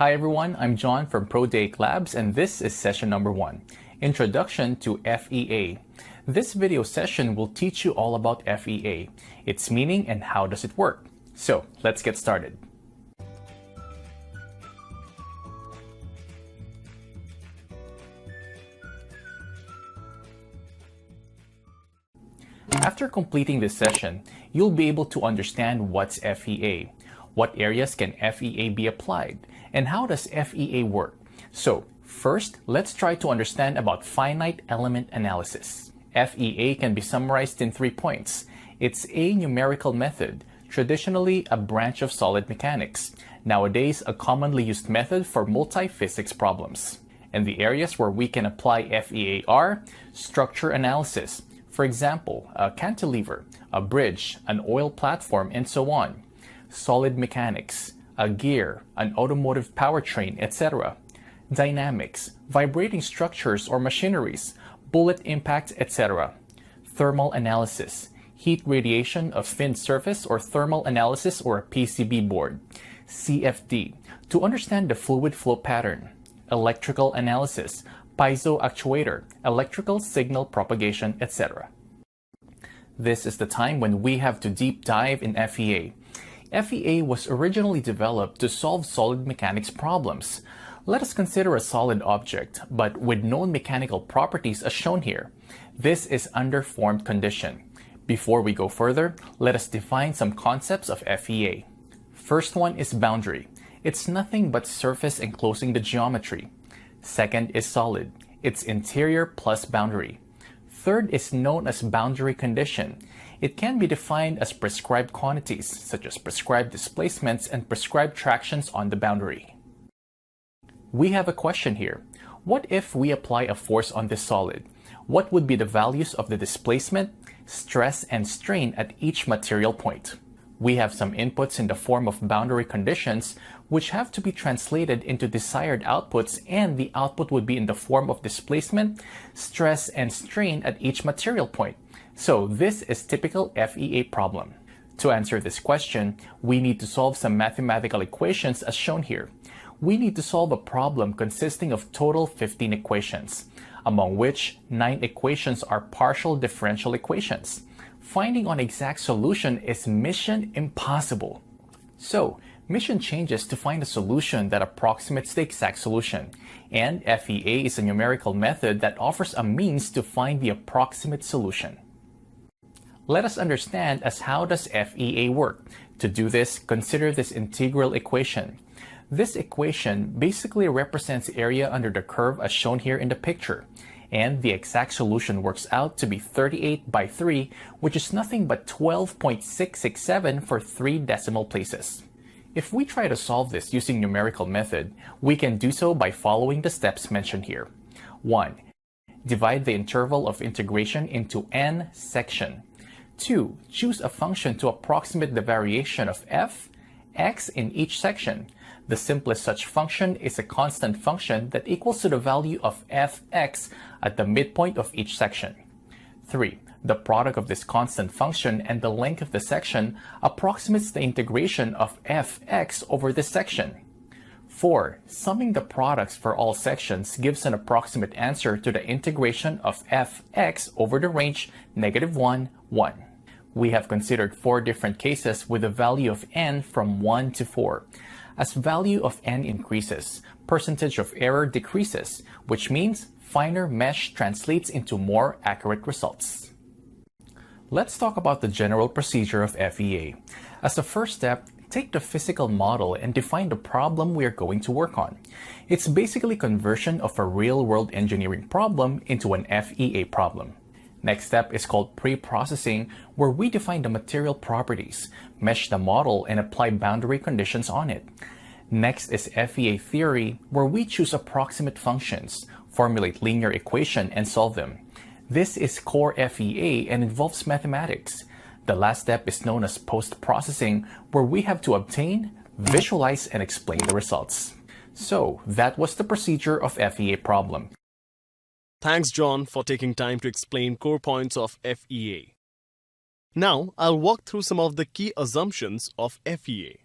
Hi everyone, I'm John from ProDake Labs and this is session number 1, Introduction to FEA. This video session will teach you all about FEA, its meaning and how does it work. So let's get started. After completing this session, you'll be able to understand what's FEA, what areas can FEA be applied, and how does FEA work. So first, let's try to understand about finite element analysis. FEA can be summarized in 3 points. It's a numerical method, traditionally a branch of solid mechanics, nowadays a commonly used method for multi-physics problems. And the areas where we can apply FEA are structure analysis, for example, a cantilever, a bridge, an oil platform, and so on. Solid mechanics, a gear, an automotive powertrain, etc. Dynamics, vibrating structures or machineries, bullet impacts, etc. Thermal analysis, heat radiation of thin surface or thermal analysis or a PCB board. CFD, to understand the fluid flow pattern. Electrical analysis, piezo actuator, electrical signal propagation, etc. This is the time when we have to deep dive in FEA. FEA was originally developed to solve solid mechanics problems. Let us consider a solid object, but with known mechanical properties as shown here. This is under formed condition. Before we go further, let us define some concepts of FEA. First one is boundary. It's nothing but surface enclosing the geometry. Second is solid. It's interior plus boundary. Third is known as boundary condition. It can be defined as prescribed quantities, such as prescribed displacements and prescribed tractions on the boundary. We have a question here. What if we apply a force on this solid? What would be the values of the displacement, stress, and strain at each material point? We have some inputs in the form of boundary conditions, which have to be translated into desired outputs, and the output would be in the form of displacement, stress, and strain at each material point. So this is typical FEA problem. To answer this question, we need to solve some mathematical equations as shown here. We need to solve a problem consisting of total 15 equations, among which 9 equations are partial differential equations. Finding an exact solution is mission impossible. So, mission changes to find a solution that approximates the exact solution. And FEA is a numerical method that offers a means to find the approximate solution. Let us understand as how does FEA work. To do this, consider this integral equation. This equation basically represents area under the curve as shown here in the picture. And the exact solution works out to be 38 by 3, which is nothing but 12.667 for 3 decimal places. If we try to solve this using numerical method, we can do so by following the steps mentioned here. 1. Divide the interval of integration into n section. 2. Choose a function to approximate the variation of f, x in each section. The simplest such function is a constant function that equals to the value of fx at the midpoint of each section. 3. The product of this constant function and the length of the section approximates the integration of fx over this section. 4. Summing the products for all sections gives an approximate answer to the integration of fx over the range -1, 1. We have considered 4 different cases with a value of n from 1 to 4. As value of n increases, percentage of error decreases, which means finer mesh translates into more accurate results. Let's talk about the general procedure of FEA. As a first step, take the physical model and define the problem we are going to work on. It's basically conversion of a real-world engineering problem into an FEA problem. Next step is called Preprocessing, where we define the material properties, mesh the model, and apply boundary conditions on it. Next is FEA theory, where we choose approximate functions, formulate linear equation, and solve them. This is core FEA and involves mathematics. The last step is known as post-processing, where we have to obtain, visualize, and explain the results. So that was the procedure of FEA problem. Thanks, John, for taking time to explain core points of FEA. Now, I'll walk through some of the key assumptions of FEA.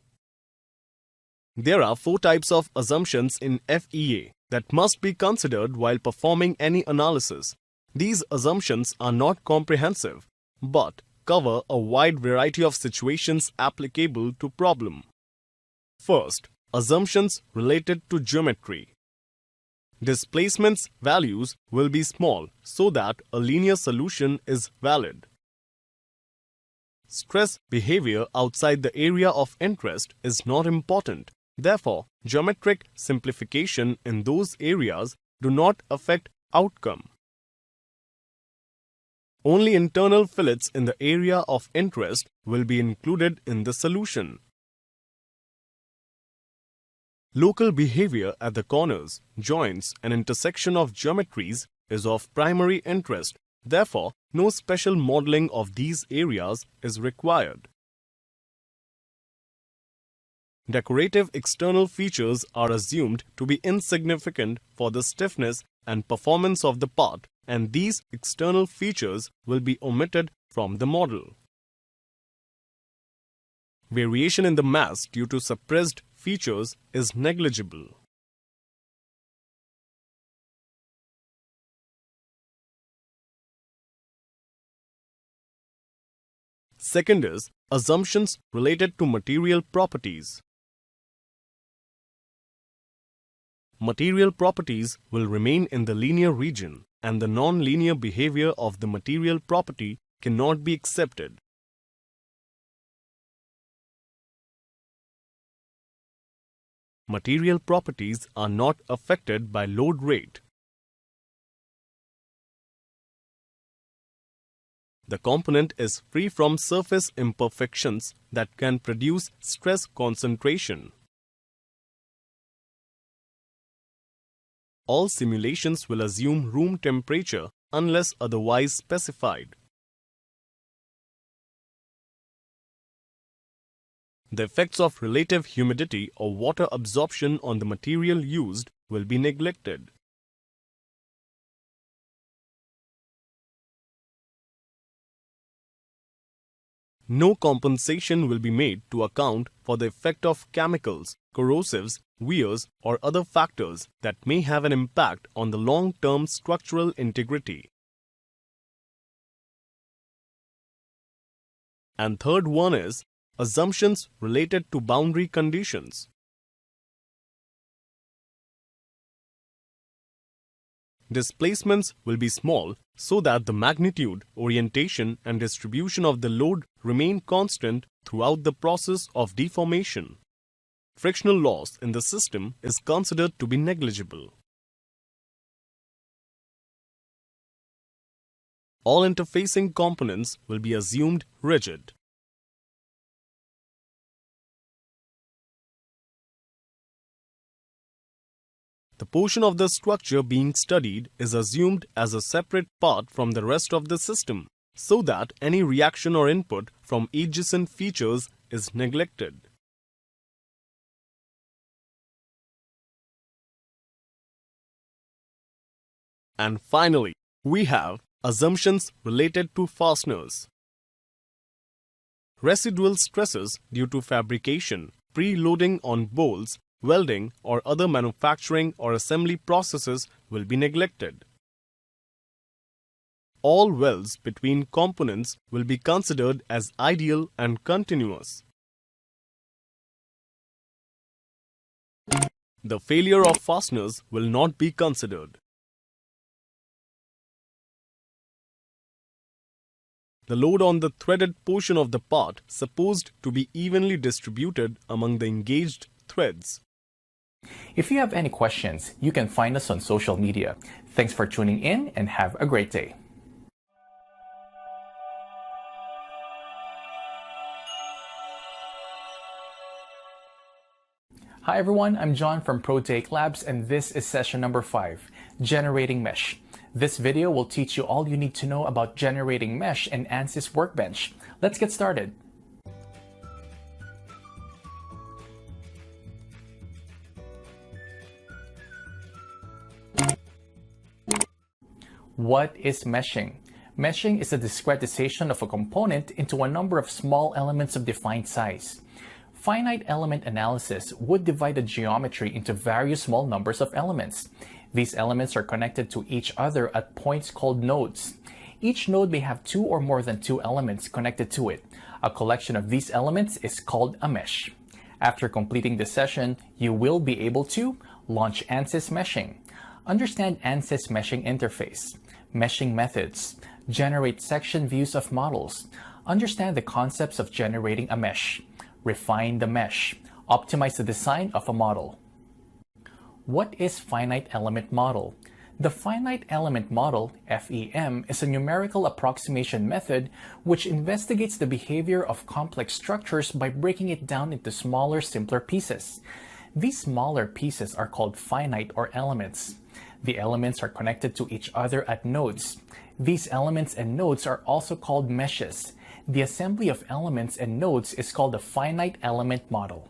There are 4 types of assumptions in FEA that must be considered while performing any analysis. These assumptions are not comprehensive, but cover a wide variety of situations applicable to problem. First, assumptions related to geometry. Displacement's values will be small so that a linear solution is valid. Stress behavior outside the area of interest is not important. Therefore, geometric simplification in those areas do not affect outcome. Only internal fillets in the area of interest will be included in the solution. Local behavior at the corners, joints, and intersection of geometries is of primary interest. Therefore, no special modeling of these areas is required. Decorative external features are assumed to be insignificant for the stiffness and performance of the part, and these external features will be omitted from the model. Variation in the mass due to suppressed features is negligible. Second is assumptions related to material properties. Material properties will remain in the linear region, and the non-linear behavior of the material property cannot be accepted. Material properties are not affected by load rate. The component is free from surface imperfections that can produce stress concentration. All simulations will assume room temperature unless otherwise specified. The effects of relative humidity or water absorption on the material used will be neglected. No compensation will be made to account for the effect of chemicals, corrosives, wears, or other factors that may have an impact on the long-term structural integrity. And third one is assumptions related to boundary conditions. Displacements will be small so that the magnitude, orientation, and distribution of the load remain constant throughout the process of deformation. Frictional loss in the system is considered to be negligible. All interfacing components will be assumed rigid. The portion of the structure being studied is assumed as a separate part from the rest of the system, so that any reaction or input from adjacent features is neglected. And finally, we have assumptions related to fasteners. Residual stresses due to fabrication, pre-loading on bolts, welding, or other manufacturing or assembly processes will be neglected. All welds between components will be considered as ideal and continuous. The failure of fasteners will not be considered. The load on the threaded portion of the part supposed to be evenly distributed among the engaged threads. If you have any questions, you can find us on social media. Thanks for tuning in and have a great day. Hi everyone, I'm John from Protake Labs and this is session number 5, Generating Mesh. This video will teach you all you need to know about generating mesh in ANSYS Workbench. Let's get started. What is meshing? Meshing is the discretization of a component into a number of small elements of defined size. Finite element analysis would divide the geometry into various small numbers of elements. These elements are connected to each other at points called nodes. Each node may have two or more than two elements connected to it. A collection of these elements is called a mesh. After completing this session, you will be able to launch ANSYS meshing, understand ANSYS meshing interface, meshing methods, generate section views of models, understand the concepts of generating a mesh, refine the mesh, optimize the design of a model. What is finite element model? The finite element model, FEM, is a numerical approximation method which investigates the behavior of complex structures by breaking it down into smaller, simpler pieces. These smaller pieces are called finite or elements. The elements are connected to each other at nodes. These elements and nodes are also called meshes. The assembly of elements and nodes is called a finite element model.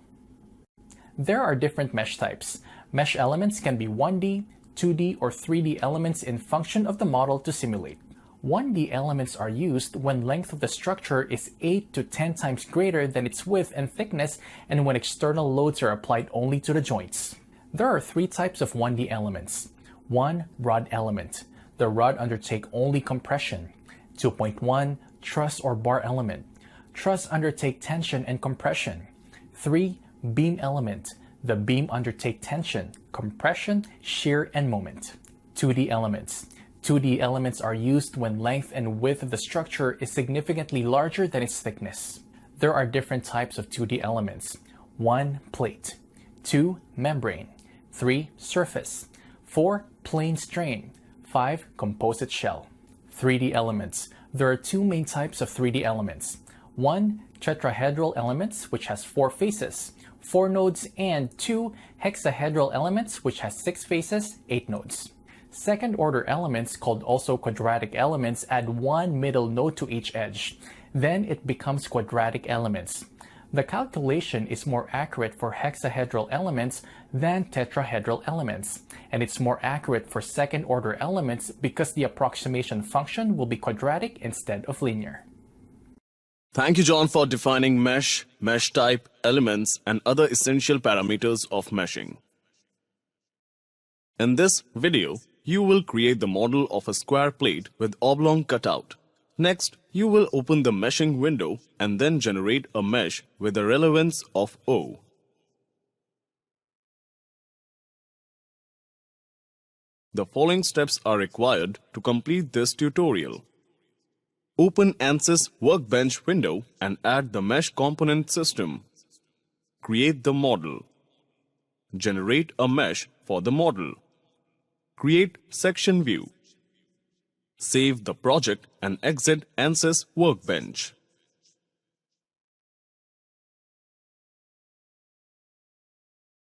There are different mesh types. Mesh elements can be 1D, 2D, or 3D elements in function of the model to simulate. 1D elements are used when length of the structure is 8 to 10 times greater than its width and thickness and when external loads are applied only to the joints. There are three types of 1D elements. 1. Rod element. The rod undertake only compression. 2.1. Truss or bar element. Truss undertake tension and compression. 3. Beam element. The beam undertake tension, compression, shear, and moment. 2D elements. 2D elements are used when length and width of the structure is significantly larger than its thickness. There are different types of 2D elements. 1. Plate. 2. Membrane. 3. Surface. 4. Plane strain. 5. Composite shell. 3D elements. There are two main types of 3D elements. 1. Tetrahedral elements, which has 4 faces, 4 nodes, and 2 hexahedral elements, which has 6 faces, 8 nodes. Second-order elements, called also quadratic elements, add one middle node to each edge. Then it becomes quadratic elements. The calculation is more accurate for hexahedral elements than tetrahedral elements, and it's more accurate for second-order elements because the approximation function will be quadratic instead of linear. Thank you, John, for defining mesh, mesh type, elements, and other essential parameters of meshing. In this video, you will create the model of a square plate with oblong cutout. Next, you will open the meshing window and then generate a mesh with a relevance of O. The following steps are required to complete this tutorial. Open ANSYS Workbench window and add the mesh component system. Create the model. Generate a mesh for the model. Create section view. Save the project and exit ANSYS Workbench.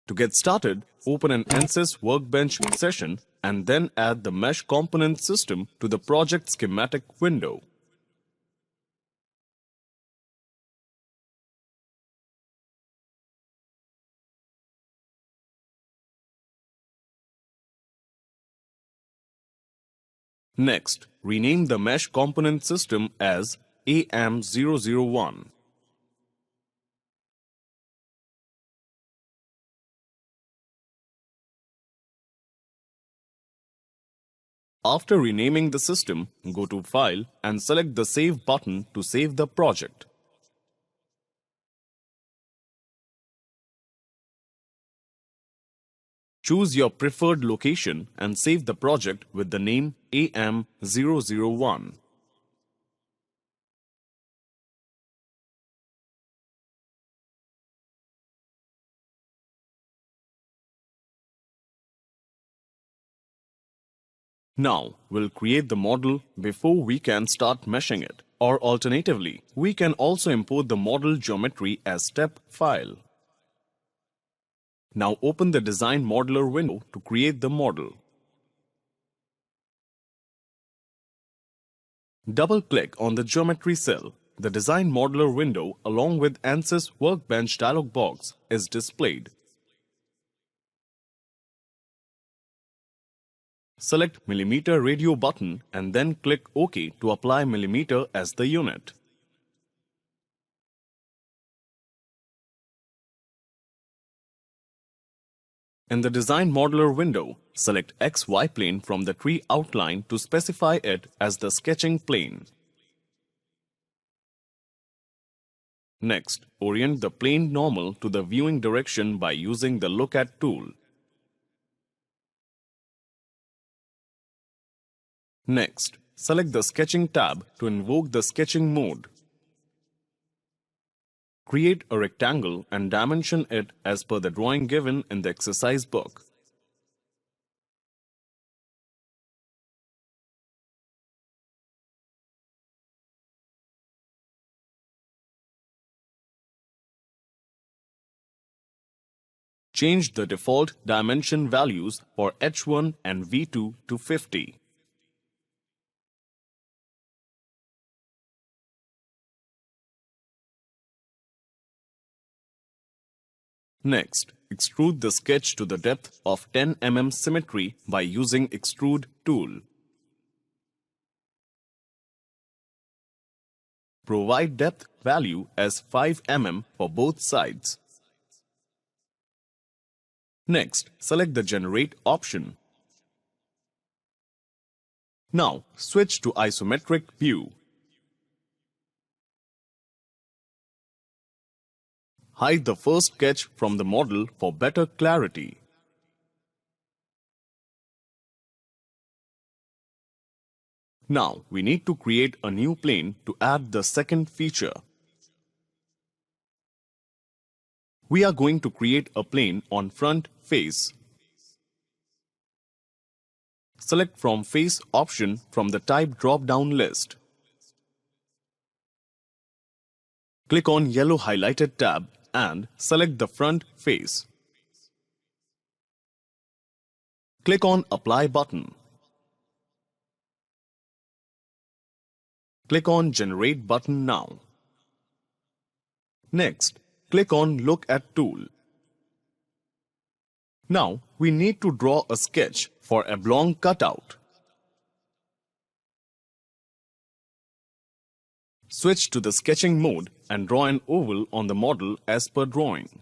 To get started, open an ANSYS Workbench session and then add the mesh component system to the project schematic window. Next, rename the mesh component system as AM001. After renaming the system, go to File and select the Save button to save the project. Choose your preferred location and save the project with the name AM001. Now, we'll create the model before we can start meshing it. Or alternatively, we can also import the model geometry as step file. Now open the Design Modeler window to create the model. Double-click on the geometry cell. The Design Modeler window along with ANSYS Workbench dialog box is displayed. Select Millimeter Radio button and then click OK to apply millimeter as the unit. In the Design Modeler window, select XY plane from the tree outline to specify it as the sketching plane. Next, orient the plane normal to the viewing direction by using the Look At tool. Next, select the Sketching tab to invoke the sketching mode. Create a rectangle and dimension it as per the drawing given in the exercise book. Change the default dimension values for H1 and V2 to 50. Next, extrude the sketch to the depth of 10 mm symmetry by using Extrude tool. Provide depth value as 5 mm for both sides. Next, select the Generate option. Now, switch to Isometric view. Hide the first sketch from the model for better clarity. Now, we need to create a new plane to add the second feature. We are going to create a plane on front face. Select from Face option from the Type drop-down list. Click on yellow highlighted tab and select the front face. Click on Apply button. Click on Generate button now. Next, click on Look At tool. Now, we need to draw a sketch for a oblong cutout. Switch to the sketching mode and draw an oval on the model as per drawing.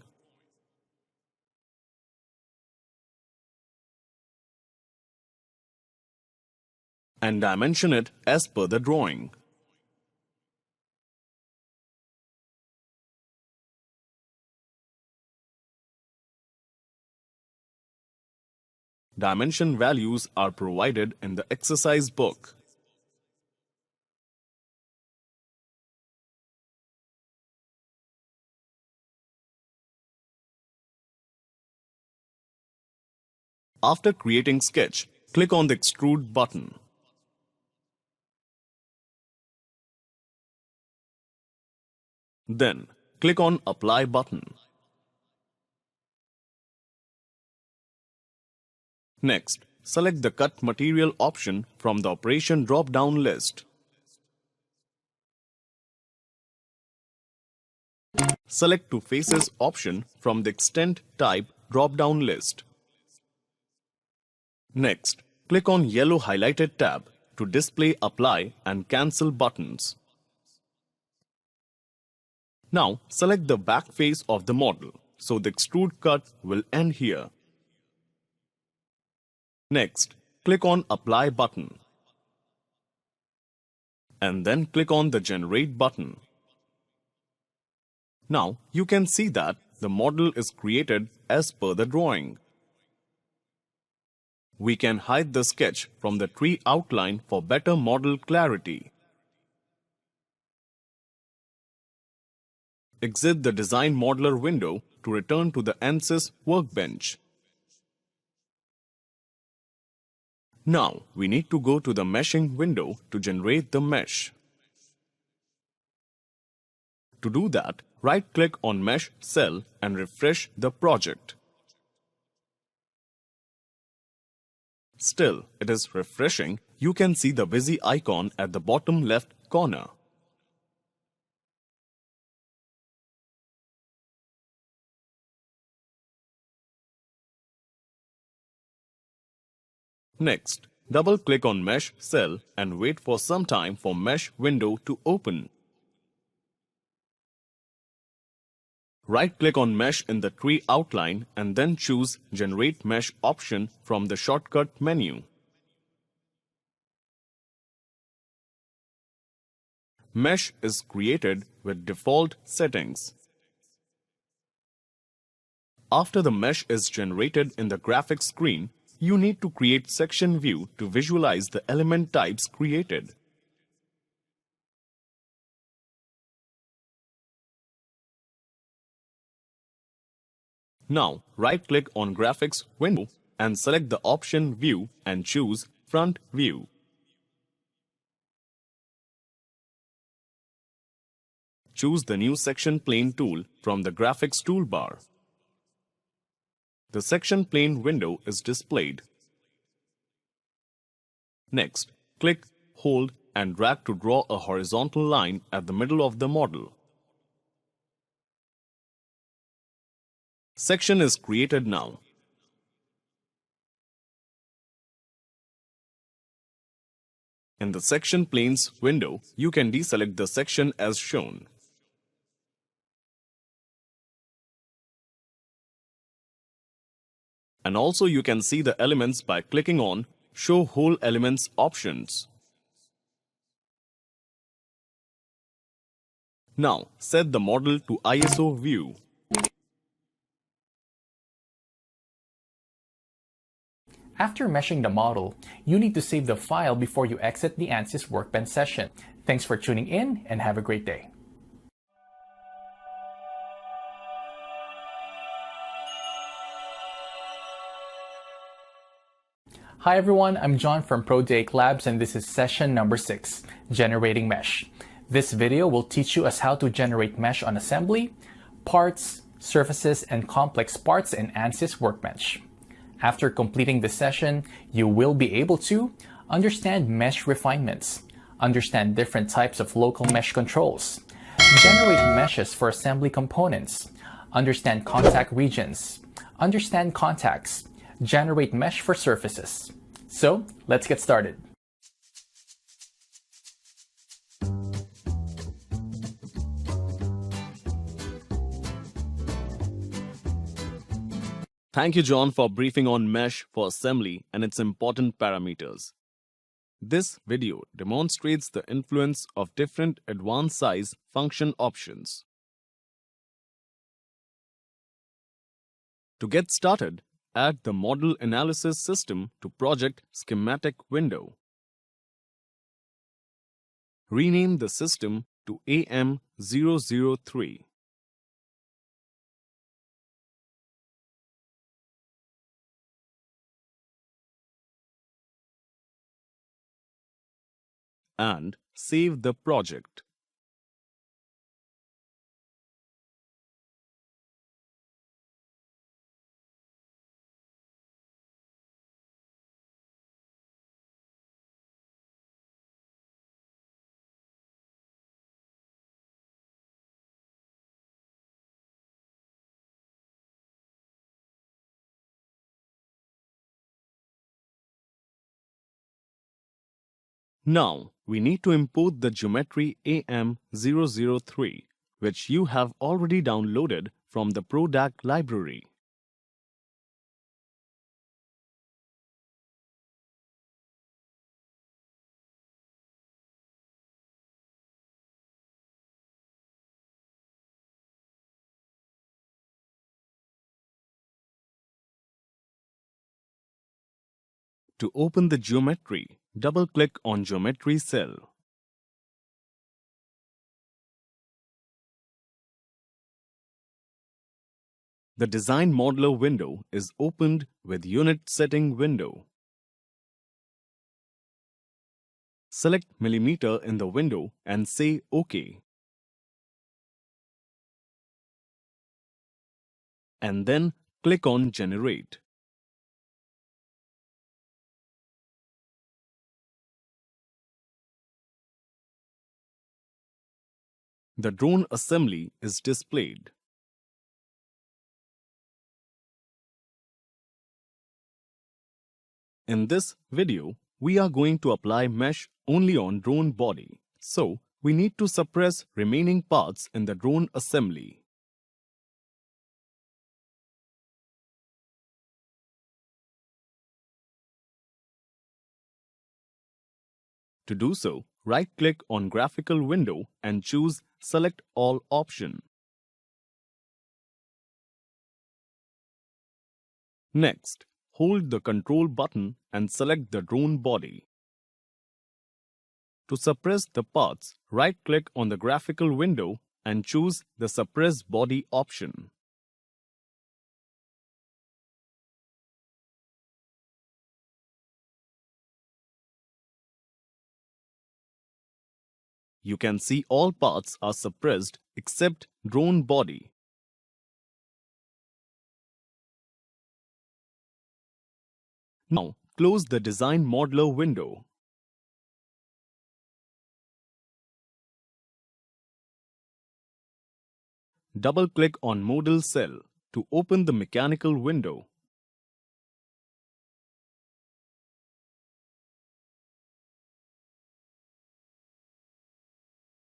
And dimension it as per the drawing. Dimension values are provided in the exercise book. After creating sketch, click on the Extrude button. Then, click on Apply button. Next, select the Cut Material option from the Operation drop-down list. Select Two Faces option from the Extend Type drop-down list. Next, click on yellow highlighted tab to display Apply and Cancel buttons. Now, select the back face of the model, so the extrude cut will end here. Next, click on Apply button. And then click on the Generate button. Now, you can see that the model is created as per the drawing. We can hide the sketch from the tree outline for better model clarity. Exit the Design Modeler window to return to the ANSYS workbench. Now, we need to go to the Meshing window to generate the mesh. To do that, right-click on Mesh cell and refresh the project. Still, it is refreshing. You can see the busy icon at the bottom left corner. Next, double-click on Mesh cell and wait for some time for Mesh window to open. Right-click on Mesh in the tree outline and then choose Generate Mesh option from the shortcut menu. Mesh is created with default settings. After the mesh is generated in the graphics screen, you need to create section view to visualize the element types created. Now, right-click on Graphics window and select the option View and choose Front View. Choose the New Section Plane tool from the Graphics toolbar. The section plane window is displayed. Next, click, hold, and drag to draw a horizontal line at the middle of the model. Section is created now. In the Section Planes window, you can deselect the section as shown. And also you can see the elements by clicking on Show Whole Elements options. Now, set the model to ISO view. After meshing the model, you need to save the file before you exit the ANSYS Workbench session. Thanks for tuning in and have a great day. Hi everyone, I'm John from Prosaic Labs and this is session number 6, Generating Mesh. This video will teach you us how to generate mesh on assembly, parts, surfaces, and complex parts in ANSYS Workbench. After completing this session, you will be able to understand mesh refinements, understand different types of local mesh controls, generate meshes for assembly components, understand contact regions, understand contacts, generate mesh for surfaces. So, let's get started. Thank you, John, for briefing on mesh for assembly and its important parameters. This video demonstrates the influence of different advanced size function options. To get started, add the Model Analysis System to Project Schematic window. Rename the system to AM003. And save the project. Now, we need to import the geometry AM003, which you have already downloaded from the ProDAC library. To open the geometry, double-click on Geometry cell. The Design Modeler window is opened with Unit Setting window. Select millimeter in the window and say OK. And then click on Generate. The drone assembly is displayed. In this video, we are going to apply mesh only on drone body, so we need to suppress remaining parts in the drone assembly. To do so, right-click on Graphical Window and choose Select All option. Next, hold the Control button and select the drone body. To suppress the parts, right-click on the graphical window and choose the Suppress Body option. You can see all parts are suppressed except drone body. Now, close the Design Modeler window. Double-click on Model Cell to open the mechanical window.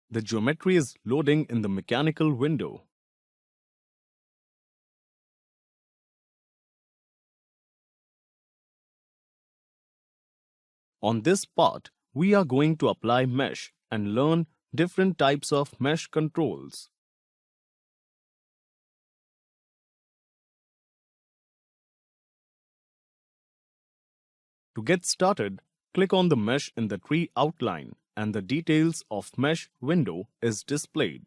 The geometry is loading in the mechanical window. On this part, we are going to apply mesh and learn different types of mesh controls. To get started, click on the mesh in the tree outline and the details of mesh window is displayed.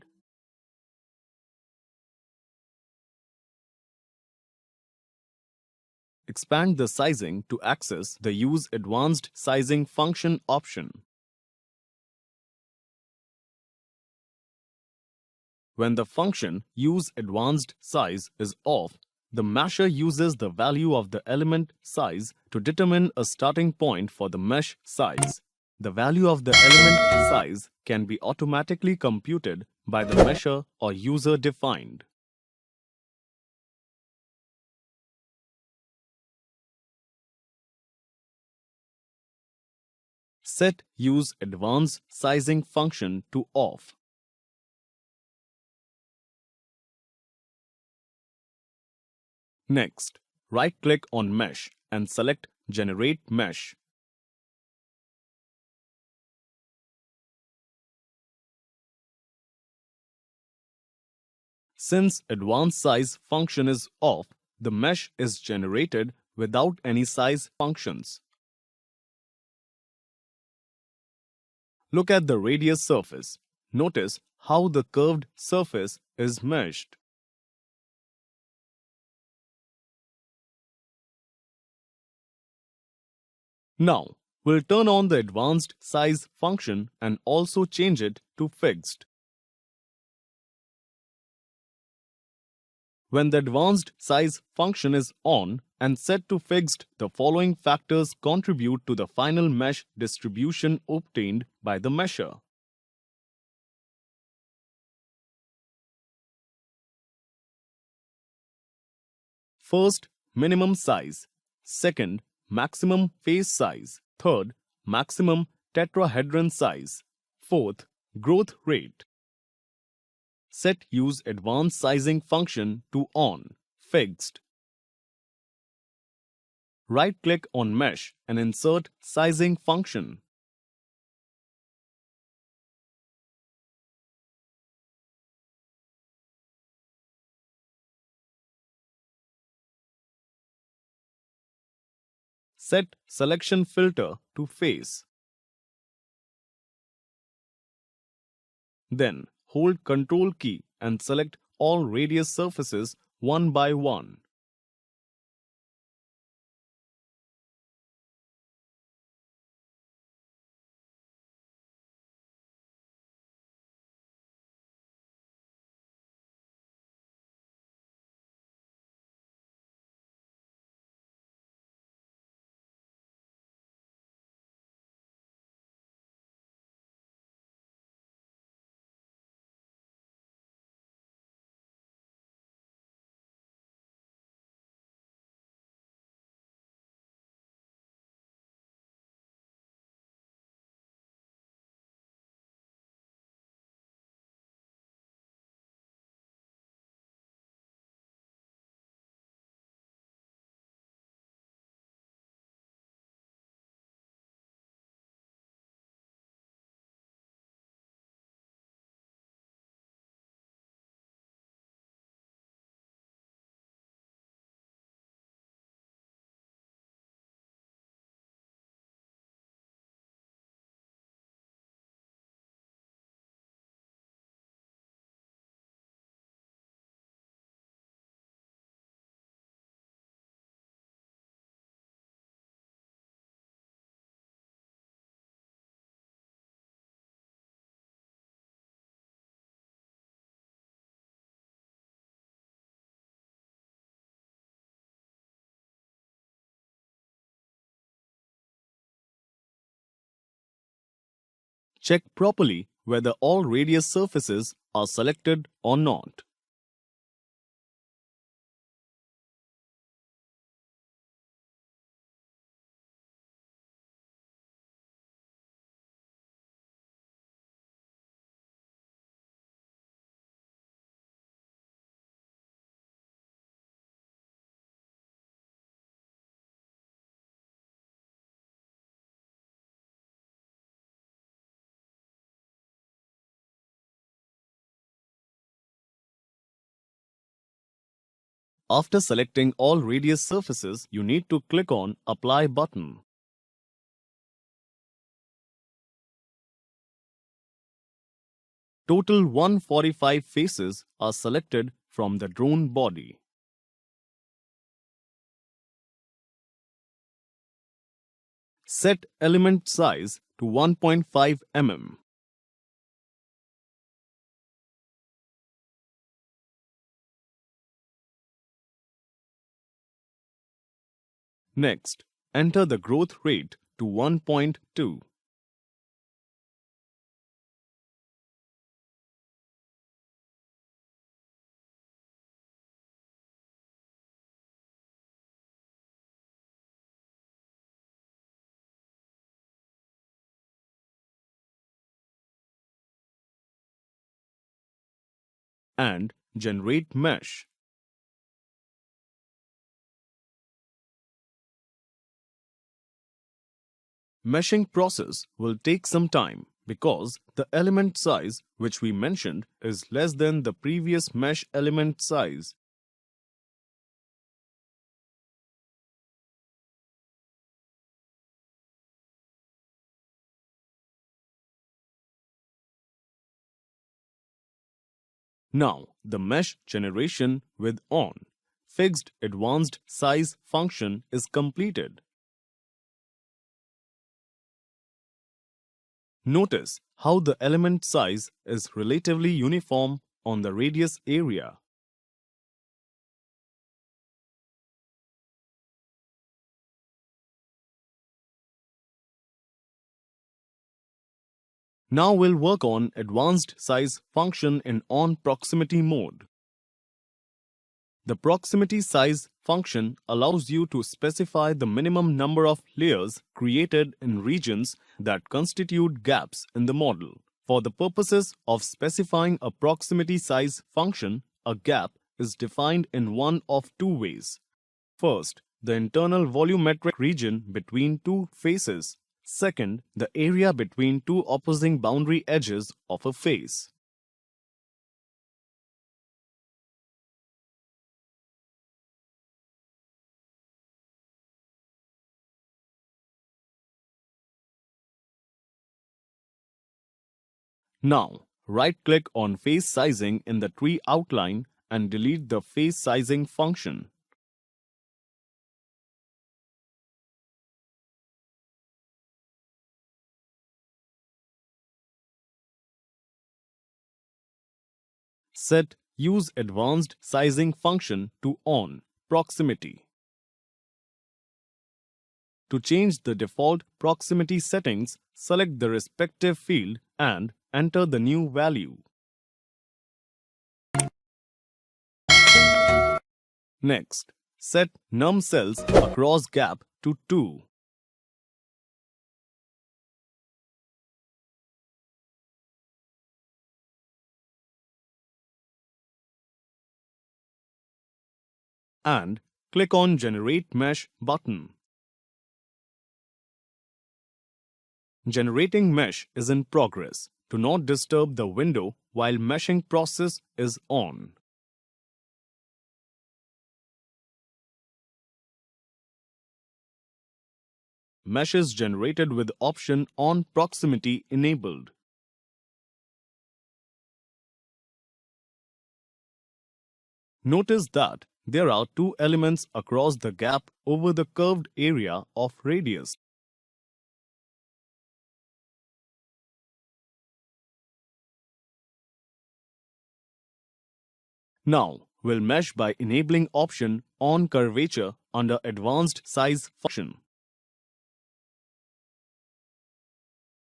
Expand the sizing to access the Use Advanced Sizing function option. When the function Use Advanced Size is off, the mesher uses the value of the element size to determine a starting point for the mesh size. The value of the element size can be automatically computed by the mesher or user-defined. Set Use Advanced Sizing function to off. Next, right-click on Mesh and select Generate Mesh. Since Advanced Size function is off, the mesh is generated without any size functions. Look at the radius surface. Notice how the curved surface is meshed. Now, we'll turn on the Advanced Size function and also change it to Fixed. When the Advanced Size function is on and set to Fixed, the following factors contribute to the final mesh distribution obtained by the mesher. First, minimum size. Second, maximum face size. Third, maximum tetrahedron size. Fourth, growth rate. Set Use Advanced Sizing function to On, Fixed. Right-click on Mesh and insert Sizing function. Set Selection Filter to Face. Then, hold Ctrl key and select all radius surfaces one by one. Check properly whether all radius surfaces are selected or not. After selecting all radius surfaces, you need to click on Apply button. Total 145 faces are selected from the drone body. Set element size to 1.5 mm. Next, enter the growth rate to 1.2. And generate mesh. Meshing process will take some time because the element size which we mentioned is less than the previous mesh element size. Now, the mesh generation with on fixed advanced size function is completed. Notice how the element size is relatively uniform on the radius area. Now we'll work on advanced size function in on proximity mode. The proximity size function allows you to specify the minimum number of layers created in regions that constitute gaps in the model. For the purposes of specifying a proximity size function, a gap is defined in one of two ways. First, the internal volumetric region between two faces. Second, the area between two opposing boundary edges of a face. Now, right-click on face sizing in the tree outline and delete the face sizing function. Set Use Advanced Sizing function to on proximity. To change the default proximity settings, select the respective field and enter the new value. Next, set num cells across gap to 2. And click on Generate Mesh button. Generating mesh is in progress. Do not disturb the window while meshing process is on. Mesh is generated with option on proximity enabled. Notice that there are two elements across the gap over the curved area of radius. Now, we'll mesh by enabling option on curvature under advanced size function.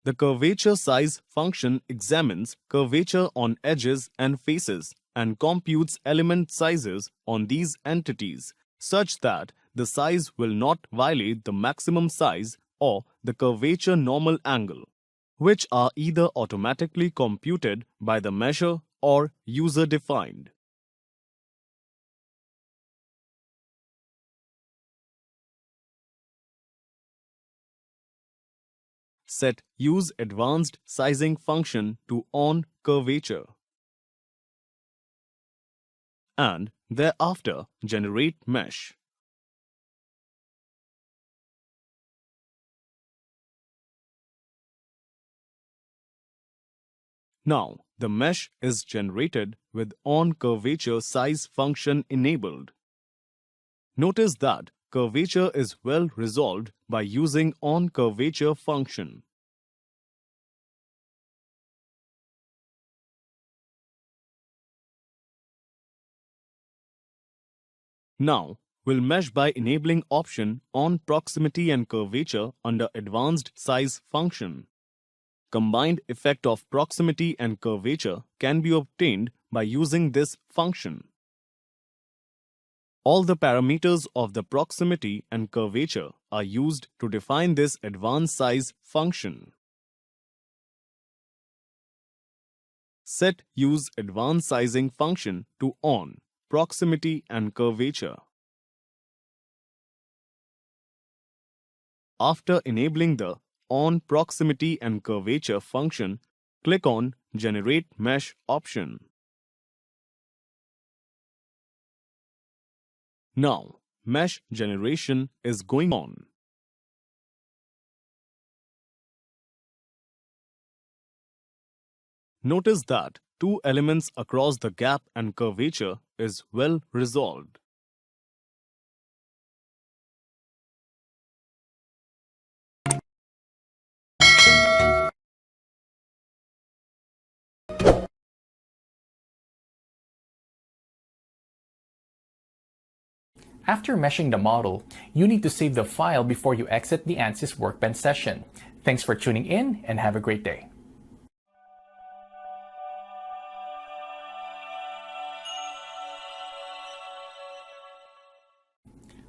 The curvature size function examines curvature on edges and faces and computes element sizes on these entities such that the size will not violate the maximum size or the curvature normal angle, which are either automatically computed by the measure or user-defined. Set use advanced sizing function to on curvature and thereafter generate mesh. Now, the mesh is generated with on curvature size function enabled. Notice that curvature is well resolved by using on curvature function. Now, we'll mesh by enabling option on proximity and curvature under advanced size function. Combined effect of proximity and curvature can be obtained by using this function. All the parameters of the proximity and curvature are used to define this advanced size function. Set use advanced sizing function to on proximity and curvature. After enabling the on proximity and curvature function, click on Generate Mesh option. Now, mesh generation is going on. Notice that two elements across the gap and curvature is well resolved. After meshing the model, you need to save the file before you exit the ANSYS Workbench session. Thanks for tuning in and have a great day.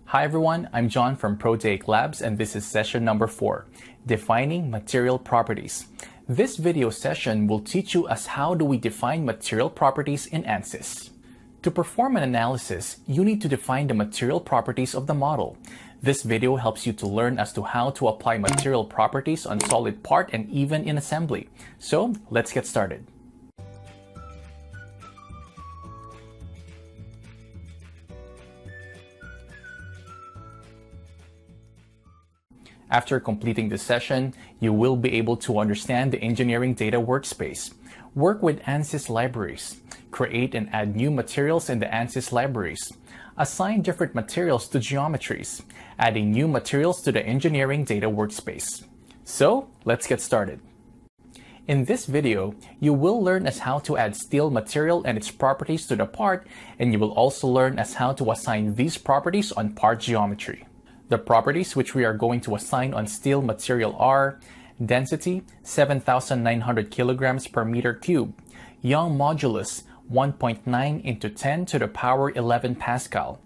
Hi everyone, I'm John from Prosaic Labs and this is session number 4, Defining Material Properties. This video session will teach you as how do we define material properties in ANSYS. To perform an analysis, you need to define the material properties of the model. This video helps you to learn as to how to apply material properties on solid part and even in assembly. So let's get started. After completing this session, you will be able to understand the engineering data workspace, work with ANSYS libraries, create and add new materials in the ANSYS libraries, assign different materials to geometries, adding new materials to the engineering data workspace. So let's get started. In this video, you will learn as how to add steel material and its properties to the part, and you will also learn as how to assign these properties on part geometry. The properties which we are going to assign on steel material are density 7,900 kilograms per meter cube, Young modulus 1.9 into 10 to the power 11 Pascal,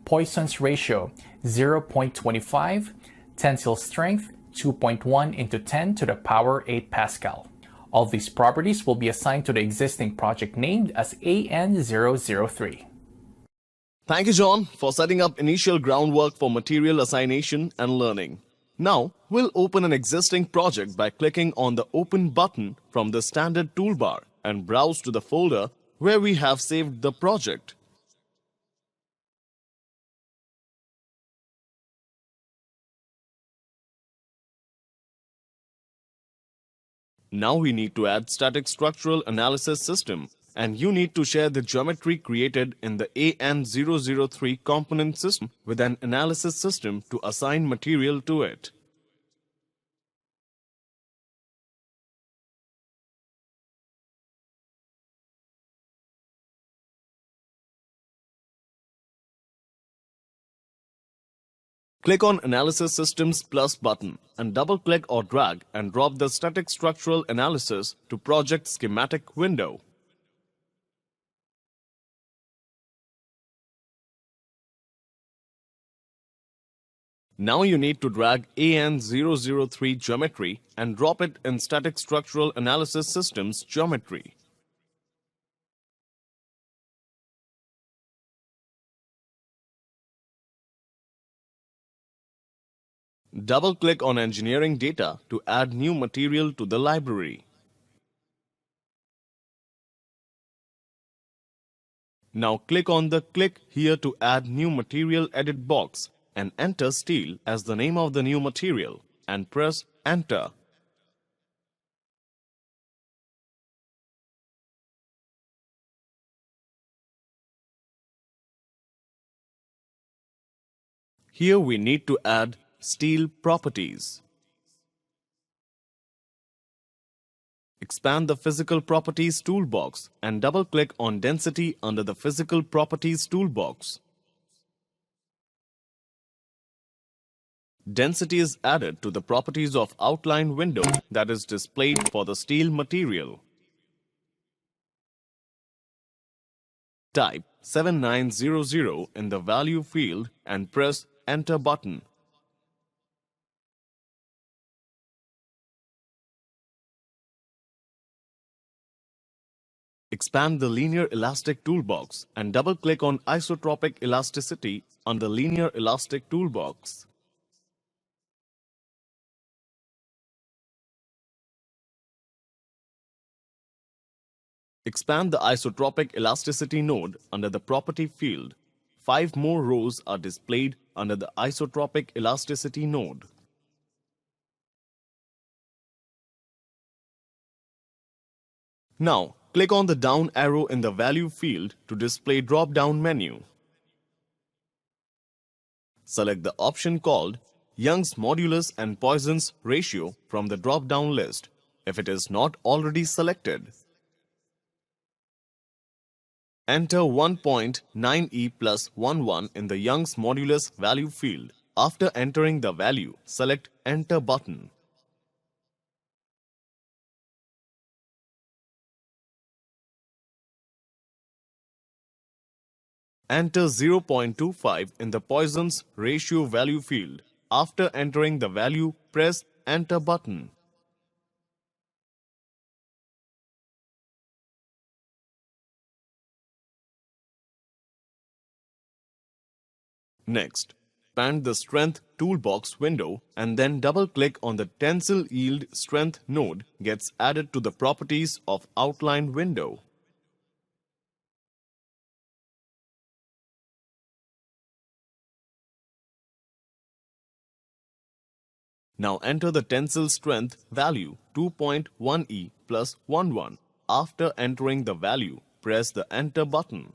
Poisson's ratio 0.25, tensile strength 2.1 into 10 to the power 8 Pascal. All these properties will be assigned to the existing project named as AN003. Thank you, John, for setting up initial groundwork for material assignation and learning. Now, we'll open an existing project by clicking on the Open button from the standard toolbar and browse to the folder where we have saved the project. Now we need to add static structural analysis system, and you need to share the geometry created in the AN003 component system with an analysis system to assign material to it. Click on Analysis Systems Plus button and double-click or drag and drop the Static Structural Analysis to Project Schematic window. Now you need to drag AN003 geometry and drop it in Static Structural Analysis Systems geometry. Double-click on Engineering Data to add new material to the library. Now click on the Click here to add new material edit box and enter steel as the name of the new material and press Enter. Here we need to add steel properties. Expand the Physical Properties toolbox and double-click on Density under the Physical Properties toolbox. Density is added to the Properties of Outline window that is displayed for the steel material. Type 7900 in the Value field and press Enter button. Expand the Linear Elastic toolbox and double-click on Isotropic Elasticity on the Linear Elastic toolbox. Expand the Isotropic Elasticity node under the Property field. 5 more rows are displayed under the Isotropic Elasticity node. Now, click on the down arrow in the Value field to display drop-down menu. Select the option called Young's Modulus and Poisson's Ratio from the drop-down list if it is not already selected. Enter 1.9e plus 11 in the Young's Modulus value field. After entering the value, select Enter button. Enter 0.25 in the Poisson's ratio value field. After entering the value, press Enter button. Next, expand the Strength toolbox window and then double-click on the Tensile Yield Strength node gets added to the Properties of Outline window. Now enter the tensile strength value 2.1e plus 11. After entering the value, press the Enter button.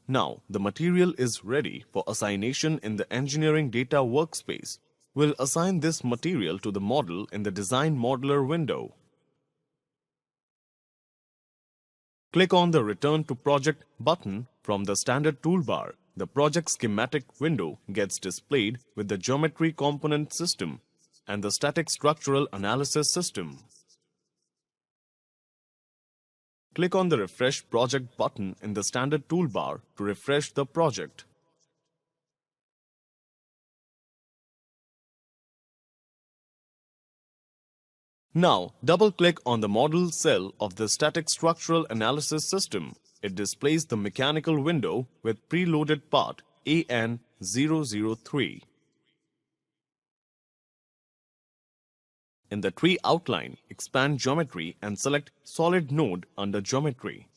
Now, the material is ready for assignation in the Engineering Data workspace. We'll assign this material to the model in the Design Modeler window. Click on the Return to Project button from the standard toolbar. The Project Schematic window gets displayed with the Geometry Component System and the Static Structural Analysis System. Click on the Refresh Project button in the standard toolbar to refresh the project. Now, double-click on the model cell of the Static Structural Analysis System. It displays the mechanical window with preloaded part AN003. In the tree outline, expand Geometry and select Solid node under Geometry.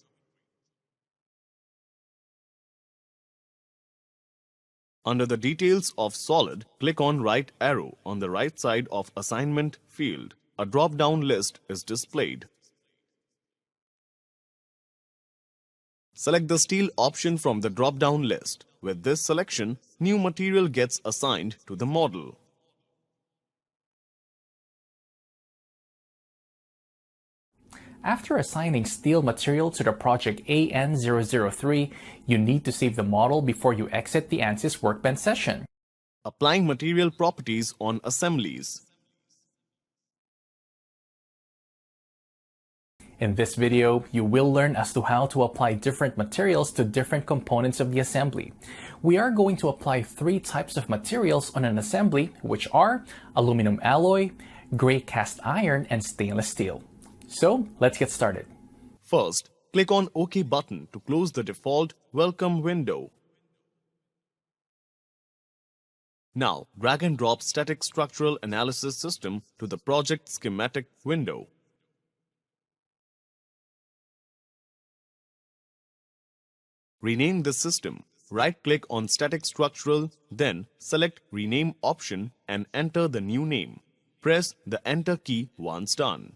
Under the Details of Solid, click on right arrow on the right side of Assignment field. A drop-down list is displayed. Select the Steel option from the drop-down list. With this selection, new material gets assigned to the model. After assigning steel material to the project AN003, you need to save the model before you exit the ANSYS Workbench session. Applying material properties on assemblies. In this video, you will learn as to how to apply different materials to different components of the assembly. We are going to apply 3 types of materials on an assembly, which are aluminum alloy, gray cast iron, and stainless steel. So, let's get started. First, click on OK button to close the default Welcome window. Now, drag and drop Static Structural Analysis System to the Project Schematic window. Rename the system. Right-click on Static Structural, then select Rename option and enter the new name. Press the Enter key once done.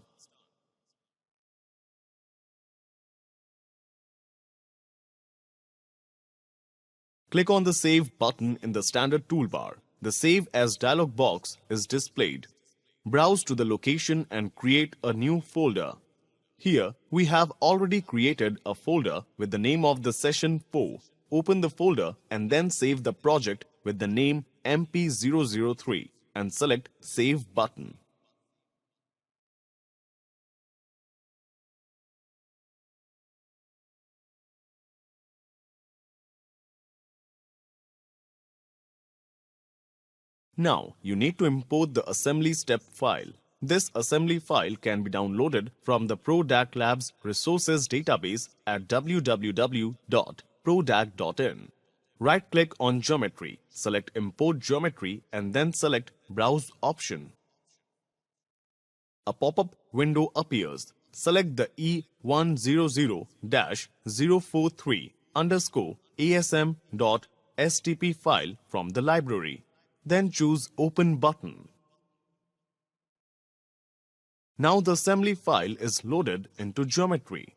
Click on the Save button in the standard toolbar. The Save As dialog box is displayed. Browse to the location and create a new folder. Here, we have already created a folder with the name of the session 4. Open the folder and then save the project with the name MP003 and select Save button. Now, you need to import the assembly step file. This assembly file can be downloaded from the ProDAC Labs resources database at www.prodac.in. Right-click on Geometry, select Import Geometry and then select Browse option. A pop-up window appears. Select the E100-043_asm.stp file from the library. Then choose Open button. Now the assembly file is loaded into Geometry.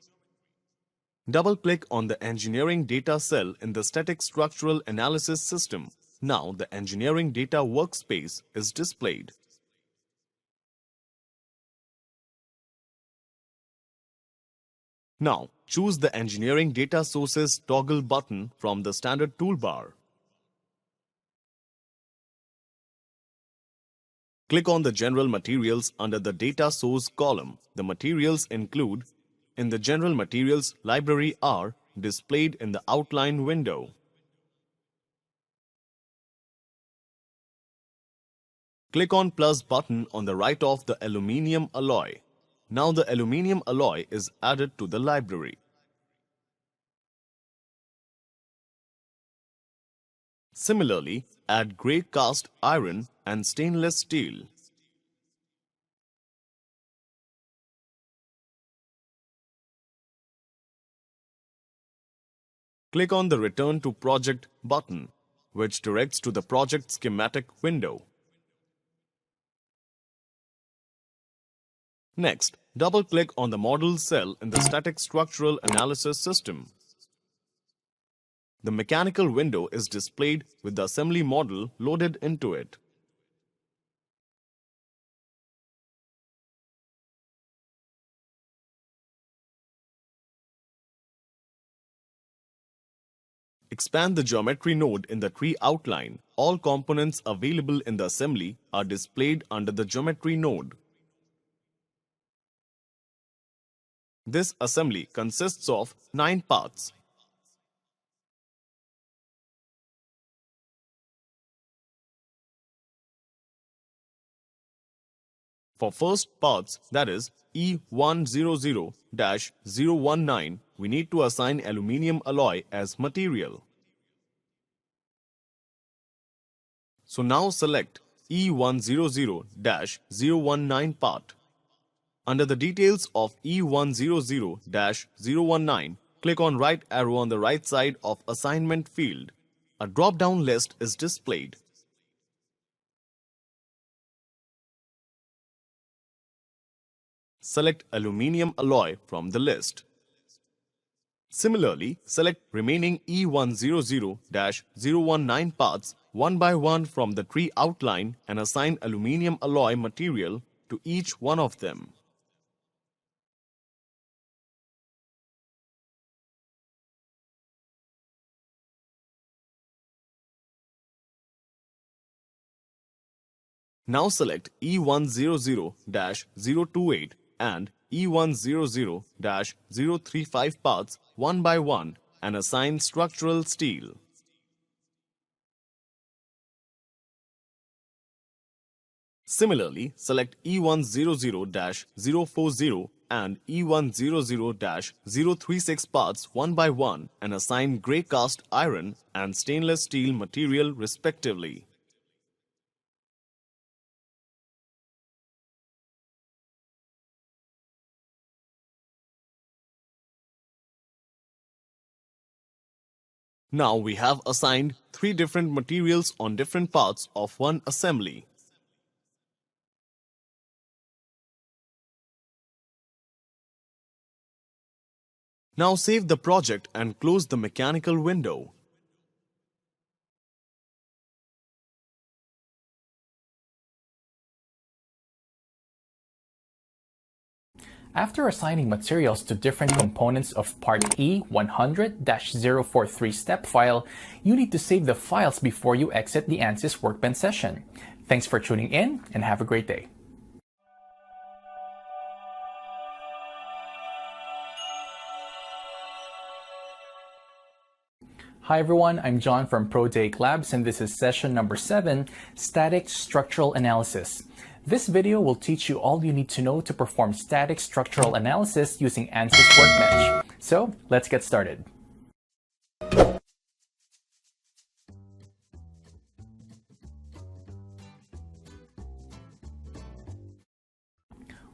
Double-click on the Engineering Data cell in the Static Structural Analysis system. Now the Engineering Data workspace is displayed. Now choose the Engineering Data Sources toggle button from the standard toolbar. Click on the General Materials under the Data Source column. The materials include in the General Materials library are displayed in the Outline window. Click on plus button on the right of the aluminium alloy. Now the aluminium alloy is added to the library. Similarly, add gray cast iron and stainless steel. Click on the Return to Project button, which directs to the Project Schematic window. Next, double-click on the Model cell in the Static Structural Analysis system. The mechanical window is displayed with the assembly model loaded into it. Expand the geometry node in the tree outline. All components available in the assembly are displayed under the geometry node. This assembly consists of 9 parts. For first parts, that is E100-019, we need to assign aluminium alloy as material. So now select E100-019 part. Under the details of E100-019, click on right arrow on the right side of Assignment field. A drop-down list is displayed. Select aluminium alloy from the list. Similarly, select remaining E100-019 parts one by one from the tree outline and assign aluminium alloy material to each one of them. Now select E100-028 and E100-035 parts one by one and assign structural steel. Similarly, select E100-040 and E100-036 parts one by one and assign grey cast iron and stainless steel material respectively. Now we have assigned 3 different materials on different parts of one assembly. Now save the project and close the mechanical window. After assigning materials to different components of part E100-043 step file, you need to save the files before you exit the ANSYS Workbench session. Thanks for tuning in and have a great day. Hi everyone, I'm John from ProDake Labs and this is session number 7, Static Structural Analysis. This video will teach you all you need to know to perform static structural analysis using ANSYS Workbench. So, let's get started.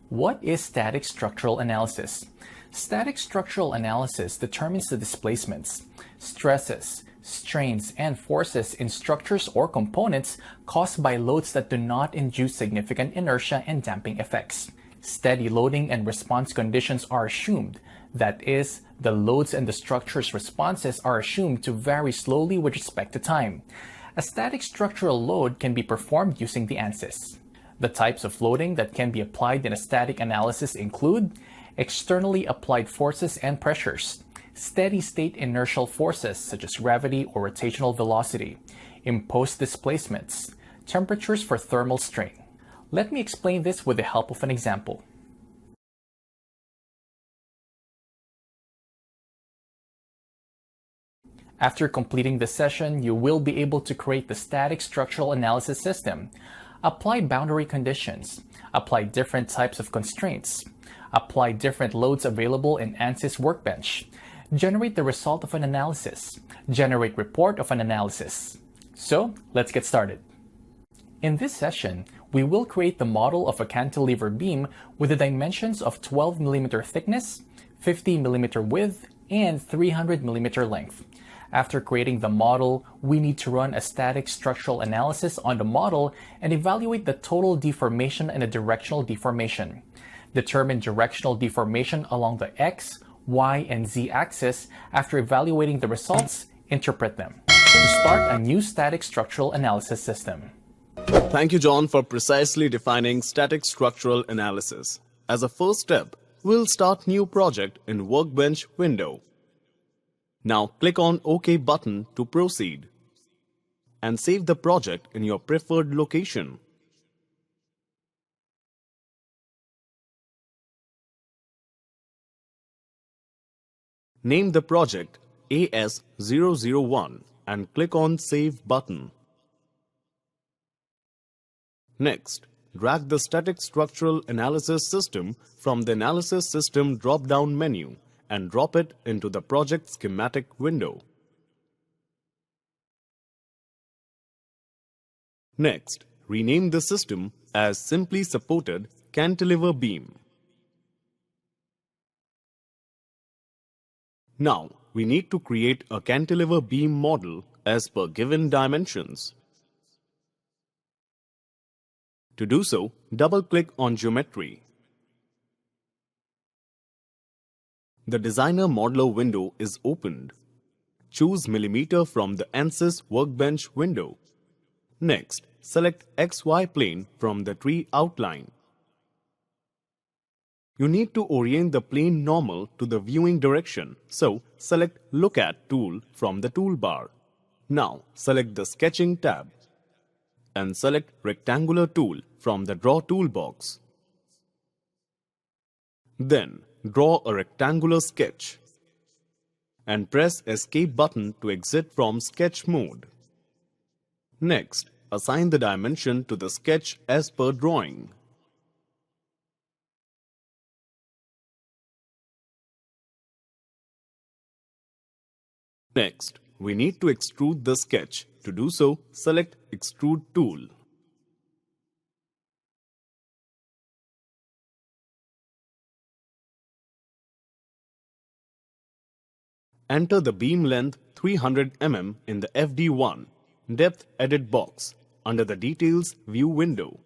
What is static structural analysis? Static structural analysis determines the displacements, stresses, strains, and forces in structures or components caused by loads that do not induce significant inertia and damping effects. Steady loading and response conditions are assumed. That is, the loads and the structure's responses are assumed to vary slowly with respect to time. A static structural load can be performed using the ANSYS. The types of loading that can be applied in a static analysis include externally applied forces and pressures, steady-state inertial forces such as gravity or rotational velocity, imposed displacements, temperatures for thermal strain. Let me explain this with the help of an example. After completing the session, you will be able to create the static structural analysis system, apply boundary conditions, apply different types of constraints, apply different loads available in ANSYS Workbench, generate the result of an analysis, generate report of an analysis. So, let's get started. In this session, we will create the model of a cantilever beam with the dimensions of 12 mm thickness, 50 mm width, and 300 mm length. After creating the model, we need to run a static structural analysis on the model and evaluate the total deformation and the directional deformation. Determine directional deformation along the X, Y, and Z axis. After evaluating the results, interpret them to start a new static structural analysis system. Thank you, John, for precisely defining static structural analysis. As a first step, we'll start new project in Workbench window. Now click on OK button to proceed and save the project in your preferred location. Name the project AS001 and click on Save button. Next, drag the static structural analysis system from the Analysis System drop-down menu and drop it into the project schematic window. Next, rename the system as Simply Supported Cantilever Beam. Now, we need to create a cantilever beam model as per given dimensions. To do so, double-click on Geometry. The Designer Modeler window is opened. Choose Millimeter from the ANSYS Workbench window. Next, select XY plane from the tree outline. You need to orient the plane normal to the viewing direction, so select Look At tool from the toolbar. Now, select the Sketching tab. and select Rectangular tool from the Draw toolbox. Then, draw a rectangular sketch and press Escape button to exit from Sketch mode. Next, assign the dimension to the sketch as per drawing. Next, we need to extrude the sketch. To do so, select Extrude tool. Enter the beam length 300 mm in the FD1 Depth Edit box under the Details View window.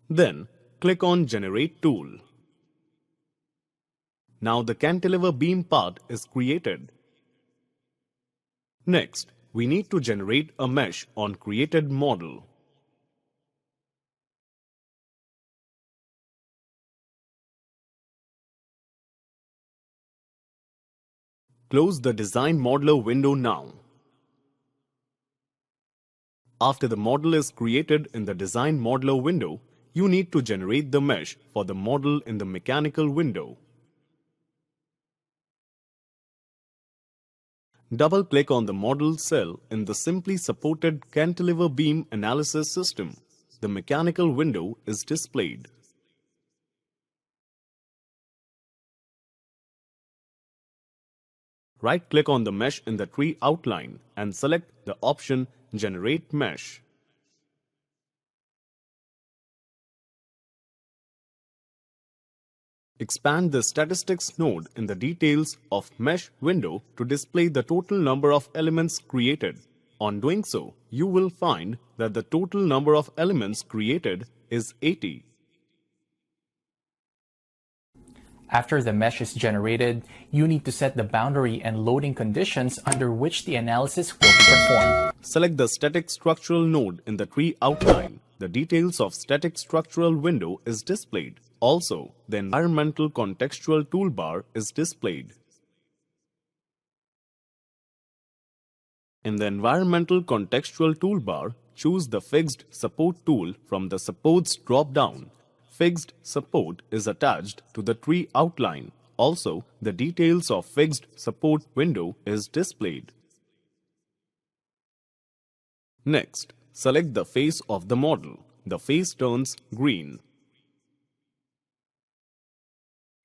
Then, click on Generate tool. Now the cantilever beam part is created. Next, we need to generate a mesh on created model. Close the Design Modeler window now. After the model is created in the Design Modeler window, you need to generate the mesh for the model in the Mechanical window. Double-click on the model cell in the Simply Supported Cantilever Beam Analysis System. The Mechanical window is displayed. Right-click on the mesh in the tree outline and select the option Generate Mesh. Expand the Statistics node in the Details of Mesh window to display the total number of elements created. On doing so, you will find that the total number of elements created is 80. After the mesh is generated, you need to set the boundary and loading conditions under which the analysis will be performed. Select the Static Structural node in the tree outline. The Details of Static Structural window is displayed. Also, the Environmental Contextual toolbar is displayed. In the Environmental Contextual toolbar, choose the Fixed Support tool from the Supports drop-down. Fixed Support is attached to the tree outline. Also, the Details of Fixed Support window is displayed. Next, select the face of the model. The face turns green.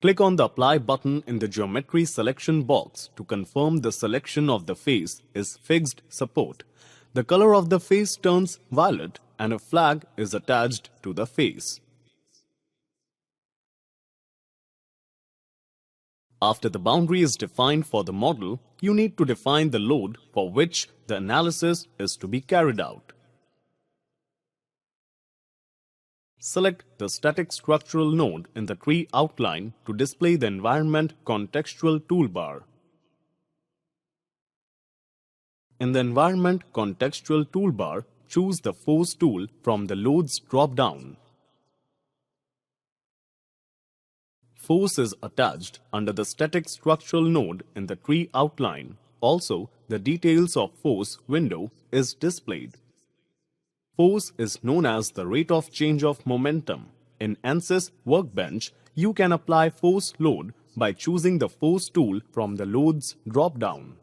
Click on the Apply button in the Geometry Selection box to confirm the selection of the face is Fixed Support. The color of the face turns violet and a flag is attached to the face. After the boundary is defined for the model, you need to define the load for which the analysis is to be carried out. Select the Static Structural node in the tree outline to display the Environment Contextual toolbar. In the Environment Contextual toolbar, choose the Force tool from the Loads drop-down. Force is attached under the Static Structural node in the tree outline. Also, the Details of Force window is displayed. Force is known as the rate of change of momentum. In ANSYS Workbench, you can apply force load by choosing the Force tool from the Loads drop-down.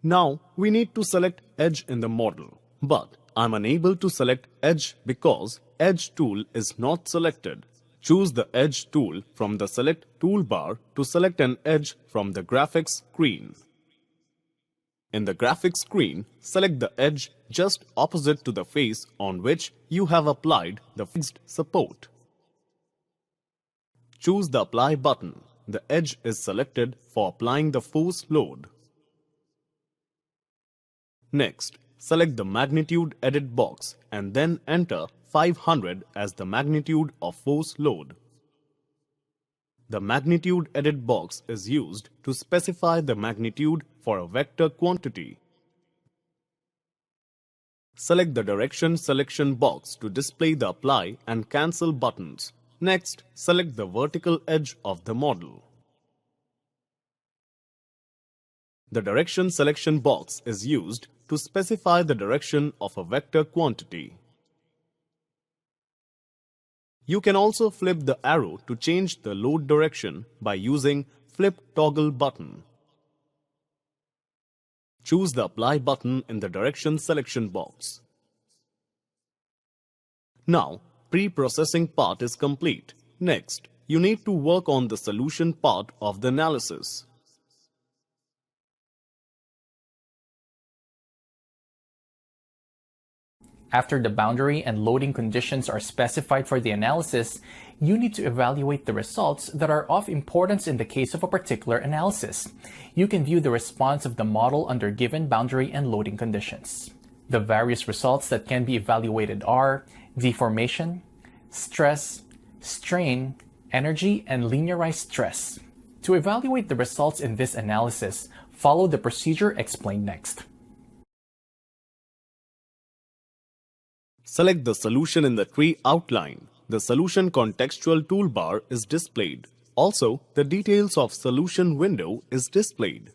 Now, we need to select edge in the model, but I'm unable to select edge because Edge tool is not selected. Choose the Edge tool from the Select toolbar to select an edge from the graphics screen. In the graphics screen, select the edge just opposite to the face on which you have applied the fixed support. Choose the Apply button. The edge is selected for applying the force load. Next, select the Magnitude Edit box and then enter 500 as the magnitude of force load. The Magnitude Edit box is used to specify the magnitude for a vector quantity. Select the Direction Selection box to display the Apply and Cancel buttons. Next, select the vertical edge of the model. The direction selection box is used to specify the direction of a vector quantity. You can also flip the arrow to change the load direction by using Flip Toggle button. Choose the Apply button in the direction selection box. Now, pre-processing part is complete. Next, you need to work on the solution part of the analysis. After the boundary and loading conditions are specified for the analysis, you need to evaluate the results that are of importance in the case of a particular analysis. You can view the response of the model under given boundary and loading conditions. The various results that can be evaluated are deformation, stress, strain, energy, and linearized stress. To evaluate the results in this analysis, follow the procedure explained next. Select the solution in the tree outline. The solution contextual toolbar is displayed. Also, the details of solution window is displayed.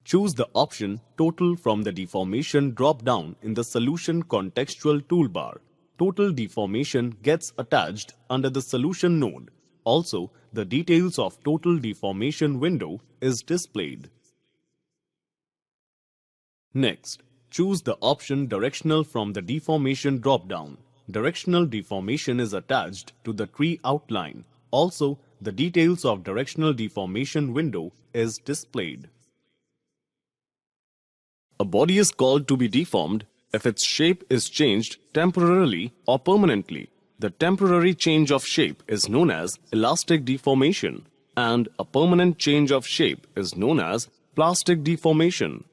Choose the option Total from the Deformation drop-down in the Solution contextual toolbar. Total deformation gets attached under the Solution node. Also, the details of Total Deformation window is displayed. Next, choose the option Directional from the Deformation drop-down. Directional deformation is attached to the tree outline. Also, the details of Directional deformation window is displayed. A body is called to be deformed if its shape is changed temporarily or permanently. The temporary change of shape is known as elastic deformation, and a permanent change of shape is known as plastic deformation.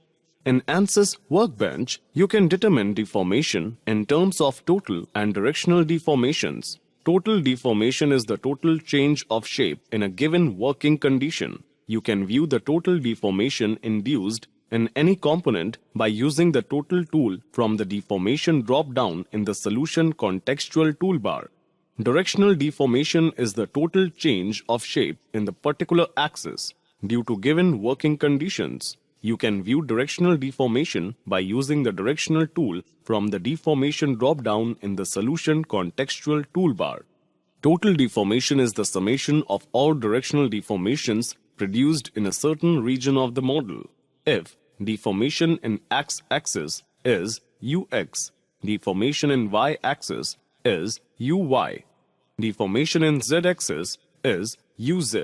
In ANSYS Workbench, you can determine deformation in terms of total and directional deformations. Total deformation is the total change of shape in a given working condition. You can view the total deformation induced in any component by using the Total tool from the Deformation drop-down in the Solution contextual toolbar. Directional deformation is the total change of shape in the particular axis due to given working conditions. You can view directional deformation by using the Directional tool from the Deformation drop-down in the Solution contextual toolbar. Total deformation is the summation of all directional deformations produced in a certain region of the model. If deformation in x-axis is ux, deformation in y-axis is uy, deformation in z-axis is uz,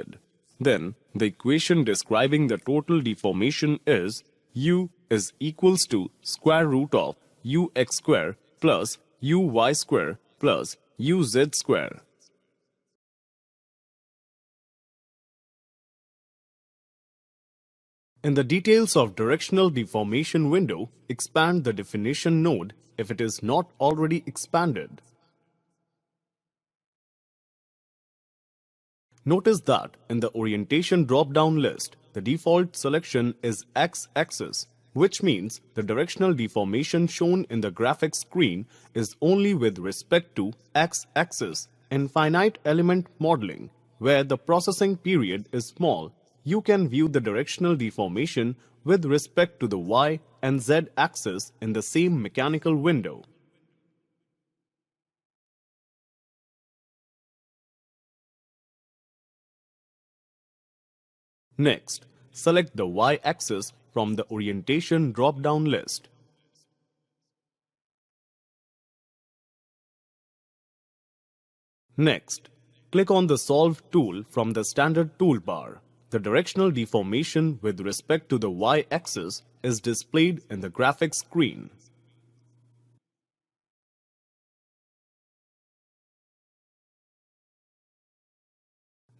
then the equation describing the total deformation is u is equals to square root of ux square plus uy square plus uz square. In the Details of Directional Deformation window, expand the Definition node if it is not already expanded. Notice that in the Orientation drop-down list, the default selection is x-axis, which means the directional deformation shown in the graphics screen is only with respect to x-axis. In finite element modeling, where the processing period is small, you can view the directional deformation with respect to the y and z axis in the same mechanical window. Next, select the y-axis from the Orientation drop-down list. Next, click on the Solve tool from the Standard toolbar. The directional deformation with respect to the y-axis is displayed in the graphics screen.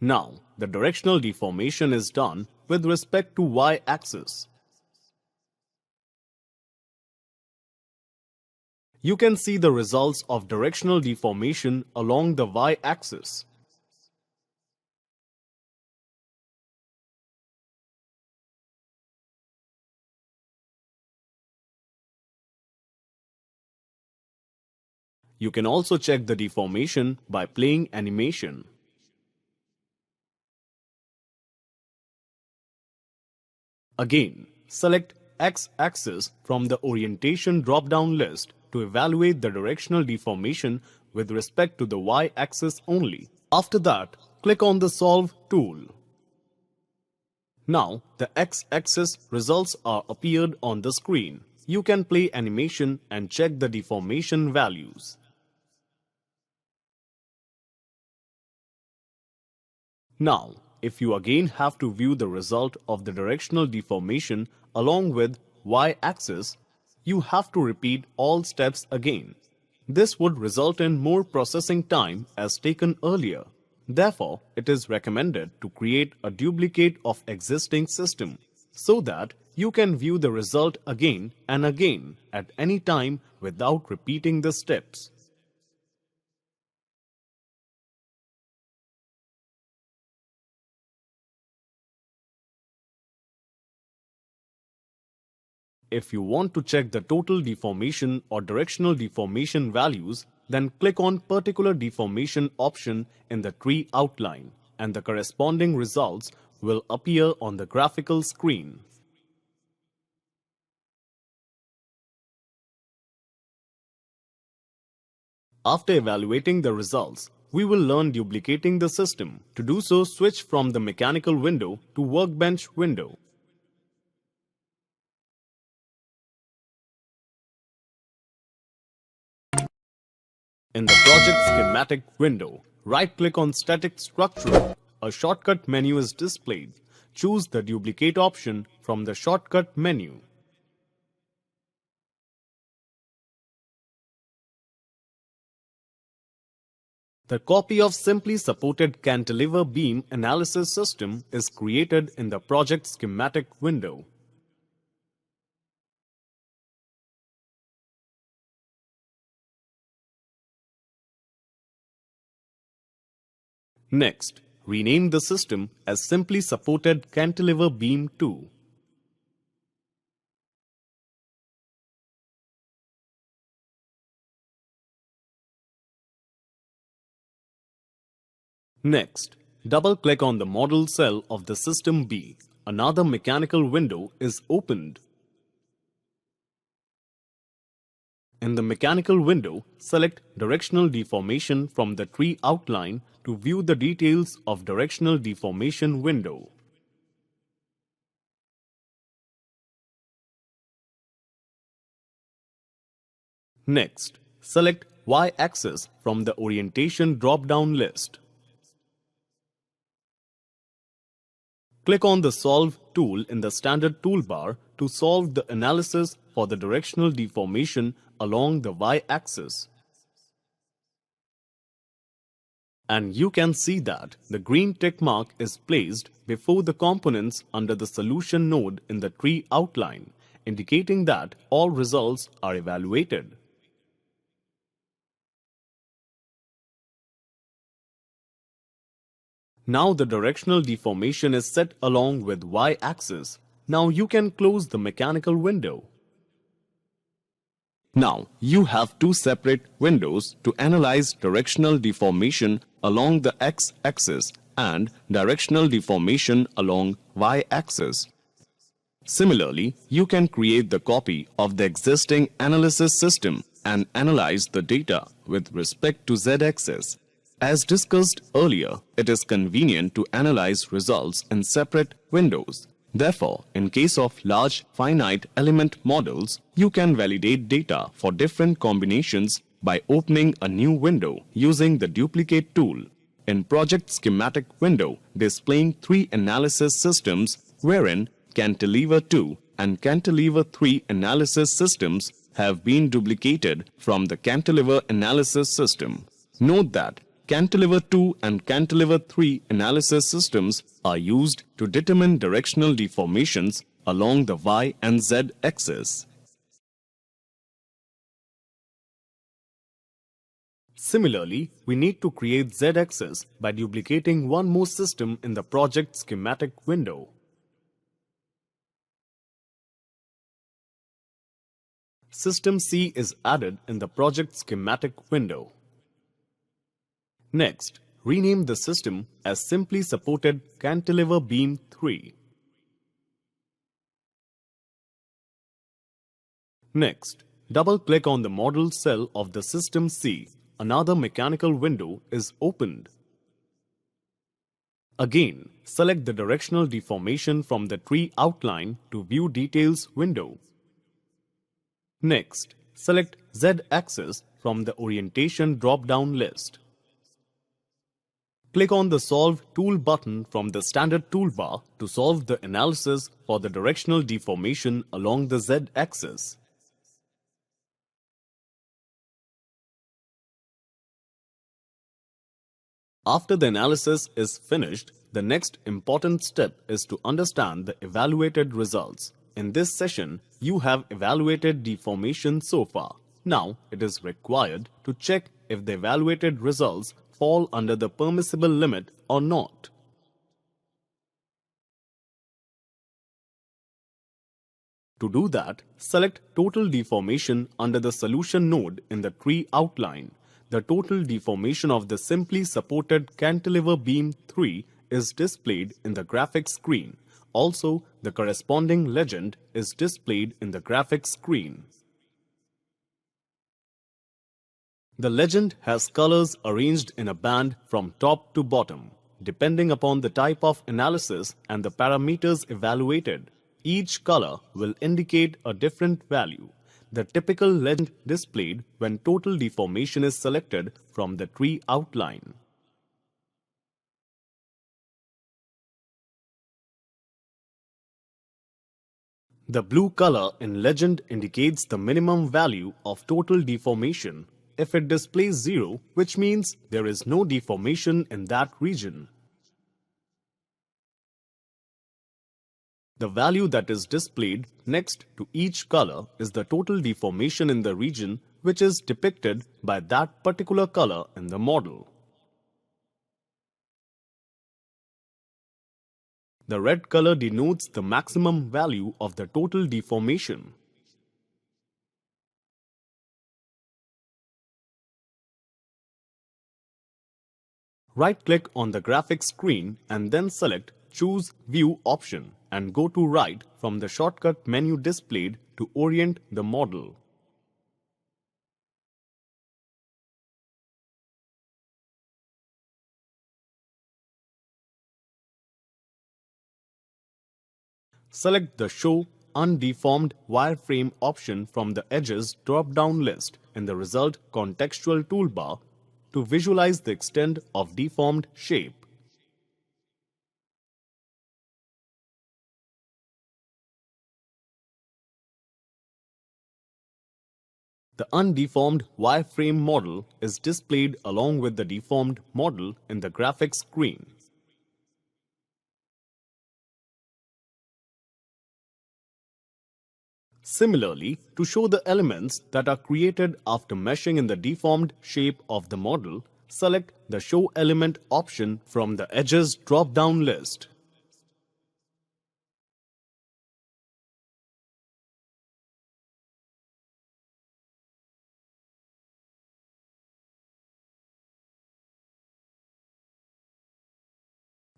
Now, the directional deformation is done with respect to y-axis. You can see the results of directional deformation along the y-axis. You can also check the deformation by playing animation. Again, select X-axis from the orientation drop-down list to evaluate the directional deformation with respect to the Y-axis only. After that, click on the Solve tool. Now, the X-axis results are appeared on the screen. You can play animation and check the deformation values. Now, if you again have to view the result of the directional deformation along with Y-axis, you have to repeat all steps again. This would result in more processing time as taken earlier. Therefore, it is recommended to create a duplicate of existing system so that you can view the result again and again at any time without repeating the steps. If you want to check the total deformation or directional deformation values, then click on Particular Deformation option in the tree outline, and the corresponding results will appear on the graphical screen. After evaluating the results, we will learn duplicating the system. To do so, switch from the mechanical window to workbench window. In the project schematic window, right-click on Static Structure. A shortcut menu is displayed. Choose the Duplicate option from the shortcut menu. The copy of simply supported cantilever beam analysis system is created in the project schematic window. Next, rename the system as Simply Supported Cantilever Beam 2. Next, double-click on the model cell of the system B. Another mechanical window is opened. In the mechanical window, select Directional Deformation from the tree outline to view the details of Directional Deformation window. Next, select Y-axis from the Orientation drop-down list. Click on the Solve tool in the standard toolbar to solve the analysis for the directional deformation along the Y-axis. And you can see that the green tick mark is placed before the components under the solution node in the tree outline, indicating that all results are evaluated. Now the directional deformation is set along with Y-axis. Now you can close the mechanical window. Now you have two separate windows to analyze directional deformation along the X-axis and directional deformation along Y-axis. Similarly, you can create the copy of the existing analysis system and analyze the data with respect to Z-axis. As discussed earlier, it is convenient to analyze results in separate windows. Therefore, in case of large finite element models, you can validate data for different combinations by opening a new window using the duplicate tool. In project schematic window, displaying three analysis systems wherein Cantilever 2 and Cantilever 3 analysis systems have been duplicated from the Cantilever analysis system. Note that Cantilever 2 and Cantilever 3 analysis systems are used to determine directional deformations along the Y and Z axis. Similarly, we need to create Z-axis by duplicating one more system in the project schematic window. System C is added in the project schematic window. Next, rename the system as Simply Supported Cantilever Beam 3. Next, double-click on the model cell of the System C. Another mechanical window is opened. Again, select the Directional Deformation from the Tree Outline to View Details window. Next, select Z-axis from the Orientation drop-down list. Click on the Solve Tool button from the Standard toolbar to solve the analysis for the directional deformation along the Z-axis. After the analysis is finished, the next important step is to understand the evaluated results. In this session, you have evaluated deformation so far. Now, it is required to check if the evaluated results fall under the permissible limit or not. To do that, select Total Deformation under the Solution node in the tree outline. The total deformation of the simply supported cantilever beam 3 is displayed in the graphics screen. Also, the corresponding legend is displayed in the graphics screen. The legend has colors arranged in a band from top to bottom, depending upon the type of analysis and the parameters evaluated. Each color will indicate a different value. The typical legend displayed when total deformation is selected from the tree outline. The blue color in legend indicates the minimum value of total deformation. If it displays 0, which means there is no deformation in that region. The value that is displayed next to each color is the total deformation in the region which is depicted by that particular color in the model. The red color denotes the maximum value of the total deformation. Right-click on the graphics screen and then select Choose View option and go to Right from the shortcut menu displayed to orient the model. Select the Show Undeformed Wireframe option from the Edges drop-down list in the Result contextual toolbar to visualize the extent of deformed shape. The undeformed wireframe model is displayed along with the deformed model in the graphics screen. Similarly, to show the elements that are created after meshing in the deformed shape of the model, select the Show Element option from the Edges drop-down list.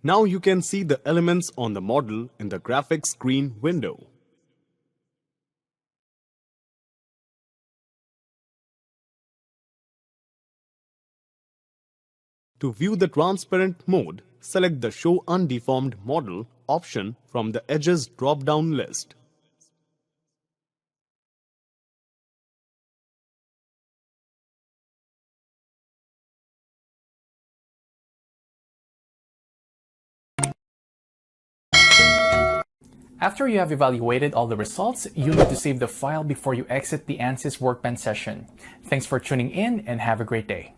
Now you can see the elements on the model in the graphics screen window. To view the transparent mode, select the Show Undeformed Model option from the Edges drop-down list. After you have evaluated all the results, you need to save the file before you exit the ANSYS Workbench session. Thanks for tuning in and have a great day.